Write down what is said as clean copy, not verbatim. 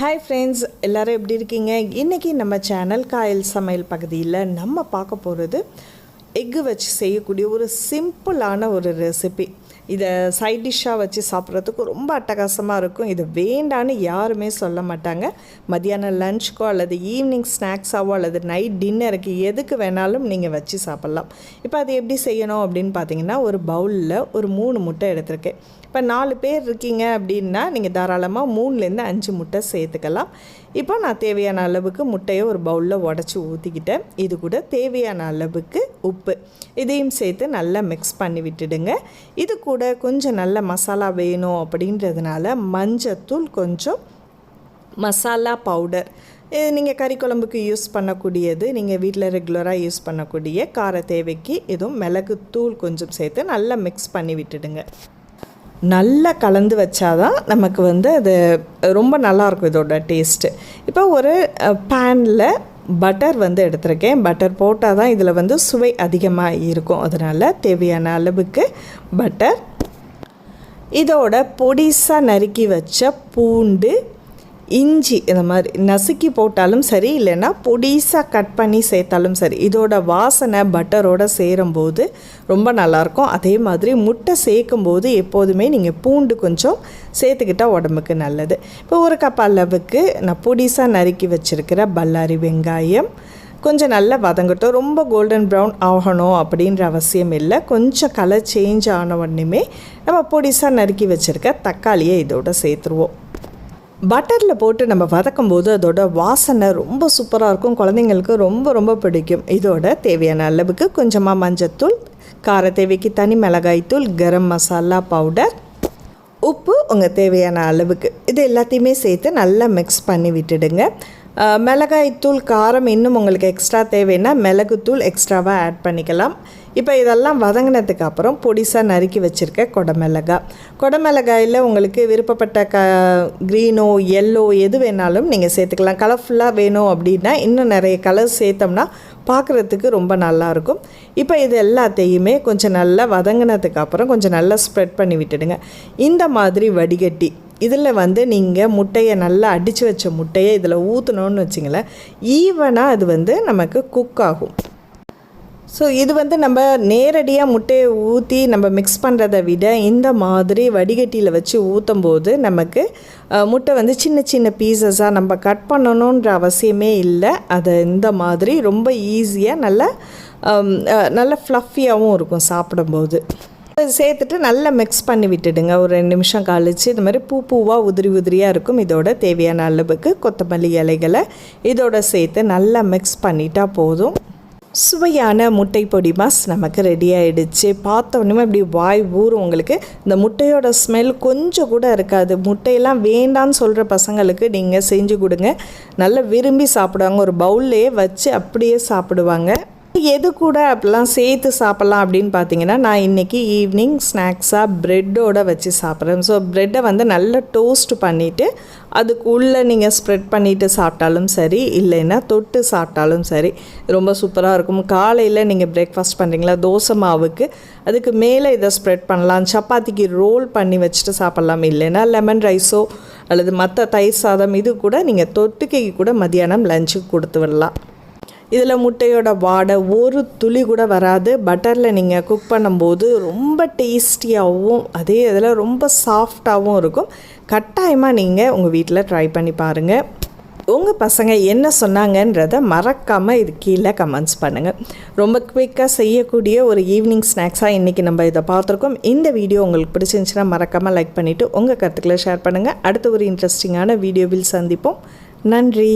Hi friends, எல்லோரும் எப்படி இருக்கீங்க? இன்றைக்கி நம்ம சேனல் காயல் சமையல் பகுதியில் நம்ம பார்க்க போகிறது எக்கு வச்சு செய்யக்கூடிய ஒரு சிம்பிளான ஒரு ரெசிபி. இதை சைட் டிஷ்ஷாக வச்சு சாப்பிட்றதுக்கு ரொம்ப அட்டகாசமாக இருக்கும். இது வேண்டான்னு யாருமே சொல்ல மாட்டாங்க. மத்தியானம் லஞ்சுக்கோ அல்லது ஈவினிங் ஸ்நாக்ஸாவோ அல்லது நைட் டின்னருக்கு எதுக்கு வேணாலும் நீங்கள் வச்சு சாப்பிட்லாம். இப்போ அது எப்படி செய்யணும் அப்படின்னு பார்த்தீங்கன்னா, ஒரு பவுலில் ஒரு 3 முட்டை எடுத்திருக்கேன். இப்போ 4 பேர் இருக்கீங்க அப்படின்னா நீங்கள் தாராளமாக 3லேருந்து 5 முட்டை சேர்த்துக்கலாம். இப்போ நான் தேவையான அளவுக்கு முட்டையை ஒரு பவுலில் உடச்சி ஊற்றிக்கிட்டேன். இது கூட தேவையான அளவுக்கு உப்பு இதையும் சேர்த்து நல்லா மிக்ஸ் பண்ணி விட்டுடுங்க. இது கூட கொஞ்சம் நல்ல மசாலா வேணும் அப்படின்றதுனால மஞ்சத்தூள், கொஞ்சம் மசாலா பவுடர், நீங்கள் கறி குழம்புக்கு யூஸ் பண்ணக்கூடியது, நீங்கள் வீட்டில் ரெகுலராக யூஸ் பண்ணக்கூடிய கார தேவைக்கு இதுவும் மிளகுத்தூள் கொஞ்சம் சேர்த்து நல்லா மிக்ஸ் பண்ணி விட்டுடுங்க. நல்லா கலந்து வச்சாதான் நமக்கு அது ரொம்ப நல்லாயிருக்கும் இதோட டேஸ்ட்டு. இப்போ ஒரு பேனில் பட்டர் எடுத்திருக்கேன். பட்டர் போட்டால் தான் இதில் சுவை அதிகமாக இருக்கும். அதனால் தேவையான அளவுக்கு பட்டர், இதோட பொடிசாக நறுக்கி வச்ச பூண்டு, இஞ்சி இந்த மாதிரி நசுக்கி போட்டாலும் சரி, இல்லைன்னா பொடிசாக கட் பண்ணி சேர்த்தாலும் சரி. இதோட வாசனை பட்டரோடு சேரும்போது ரொம்ப நல்லாயிருக்கும். அதே மாதிரி முட்டை சேர்க்கும்போது எப்போதுமே நீங்கள் பூண்டு கொஞ்சம் சேர்த்துக்கிட்டால் உடம்புக்கு நல்லது. இப்போ ஒரு கப் அளவுக்கு நான் பொடிசாக நறுக்கி வச்சுருக்கிற பல்லாரி வெங்காயம் கொஞ்சம் நல்லா வதங்கட்டும். ரொம்ப கோல்டன் ப்ரௌன் ஆகணும் அப்படின்ற அவசியம் இல்லை. கொஞ்சம் கலர் சேஞ்ச் ஆன உடனே நம்ம பொடிசாக நறுக்கி வச்சுருக்க தக்காளியை இதோட சேர்த்துருவோம். பட்டரில் போட்டு நம்ம வதக்கும் போது அதோட வாசனை ரொம்ப சூப்பராக இருக்கும். குழந்தைங்களுக்கு ரொம்ப ரொம்ப பிடிக்கும். இதோட தேவையான அளவுக்கு கொஞ்சமாக மஞ்சத்தூள், கார தேவைக்கு தனி மிளகாய்த்தூள், கரம் மசாலா பவுடர், உப்பு உங்கள் தேவையான அளவுக்கு, இது எல்லாத்தையுமே சேர்த்து நல்லா மிக்ஸ் பண்ணி விட்டுடுங்க. மிளகாய்த்தூள் காரம் இன்னும் உங்களுக்கு எக்ஸ்ட்ரா தேவைன்னா மிளகுத்தூள் எக்ஸ்ட்ராவாக ஆட் பண்ணிக்கலாம். இப்போ இதெல்லாம் வதங்கினதுக்கு அப்புறம் பொடிசாக நறுக்கி வச்சுருக்க கொடமிளகாயில் உங்களுக்கு விருப்பப்பட்ட க்ரீனோ எல்லோ எது வேணாலும் நீங்கள் சேர்த்துக்கலாம். கலர்ஃபுல்லாக வேணும் அப்படின்னா இன்னும் நிறைய கலர் சேர்த்தோம்னா பார்க்குறதுக்கு ரொம்ப நல்லாயிருக்கும். இப்போ இது எல்லாத்தையுமே கொஞ்சம் நல்லா வதங்கினதுக்கு அப்புறம் கொஞ்சம் நல்லா ஸ்ப்ரெட் பண்ணி விட்டுடுங்க. இந்த மாதிரி வடிகட்டி இதில் நீங்கள் முட்டையை நல்லா அடித்து வச்ச முட்டையை இதில் ஊற்றணுன்னு வச்சிங்களேன், ஈவனாக அது நமக்கு குக் ஆகும். ஸோ இது நம்ம நேரடியாக முட்டையை ஊற்றி நம்ம மிக்ஸ் பண்ணுறதை விட இந்த மாதிரி வடிகட்டியில் வச்சு ஊற்றும் போது நமக்கு முட்டை சின்ன சின்ன பீசஸாக நம்ம கட் பண்ணணுன்ற அவசியமே இல்லை. அது இந்த மாதிரி ரொம்ப ஈஸியாக நல்ல ஃப்ளஃபியாகவும் இருக்கும் சாப்பிடும்போது. சேர்த்துட்டு நல்லா மிக்ஸ் பண்ணி விட்டுடுங்க. ஒரு 2 நிமிஷம் கழித்து இது மாதிரி பூவாக உதிரியாக இருக்கும். இதோட தேவையான அளவுக்கு கொத்தமல்லி இலைகளை இதோட சேர்த்து நல்லா மிக்ஸ் பண்ணிட்டா போதும். சுவையான முட்டை பொடி மாஸ் நமக்கு ரெடி ஆகிடுச்சு. பார்த்தோன்னே இப்படி வாய் ஊறும் உங்களுக்கு. இந்த முட்டையோட ஸ்மெல் கொஞ்சம் கூட இருக்காது. முட்டையெல்லாம் வேண்டான்னு சொல்கிற பசங்களுக்கு நீங்கள் செஞ்சு கொடுங்க, நல்லா விரும்பி சாப்பிடுவாங்க. ஒரு பவுல்லையே வச்சு அப்படியே சாப்பிடுவாங்க. எது கூட அப்படிலாம் சேர்த்து சாப்பிட்லாம் அப்படின்னு பார்த்தீங்கன்னா, நான் இன்றைக்கி ஈவினிங் ஸ்நாக்ஸாக ப்ரெட்டோடு வச்சு சாப்பிட்றேன். ஸோ ப்ரெட்டை நல்லா டோஸ்ட் பண்ணிவிட்டு அதுக்குள்ளே நீங்கள் ஸ்ப்ரெட் பண்ணிவிட்டு சாப்பிட்டாலும் சரி, இல்லைன்னா தொட்டு சாப்பிட்டாலும் சரி, ரொம்ப சூப்பராக இருக்கும். காலையில் நீங்கள் பிரேக்ஃபாஸ்ட் பண்ணுறீங்களா, தோசை மாவுக்கு அதுக்கு மேலே இதை ஸ்ப்ரெட் பண்ணலாம். சப்பாத்திக்கு ரோல் பண்ணி வச்சுட்டு சாப்பிட்லாம். இல்லைன்னா லெமன் ரைஸோ அல்லது மற்ற தயிர் சாதம் இது கூட நீங்கள் தொட்டுக்கைக்கு கூட மதியானம் லஞ்சுக்கு கொடுத்து விடலாம். இதில் முட்டையோட வாடை ஒரு துளி கூட வராது. பட்டரில் நீங்கள் குக் பண்ணும்போது ரொம்ப டேஸ்டியாகவும் அதே இதில் ரொம்ப சாஃப்டாகவும் இருக்கும். கட்டாயமாக நீங்கள் உங்கள் வீட்டில் ட்ரை பண்ணி பாருங்கள். உங்கள் பசங்க என்ன சொன்னாங்கன்றதை மறக்காமல் இது கீழே கமெண்ட்ஸ் பண்ணுங்கள். ரொம்ப குயிக்காக செய்யக்கூடிய ஒரு ஈவினிங் ஸ்நாக்ஸாக இன்றைக்கி நம்ம இதை பார்த்துருக்கோம். இந்த வீடியோ உங்களுக்கு பிடிச்சிருந்துச்சுன்னா மறக்காமல் லைக் பண்ணிவிட்டு உங்கள் கருத்துக்களை ஷேர் பண்ணுங்கள். அடுத்த ஒரு இன்ட்ரெஸ்டிங்கான வீடியோவில் சந்திப்போம். நன்றி.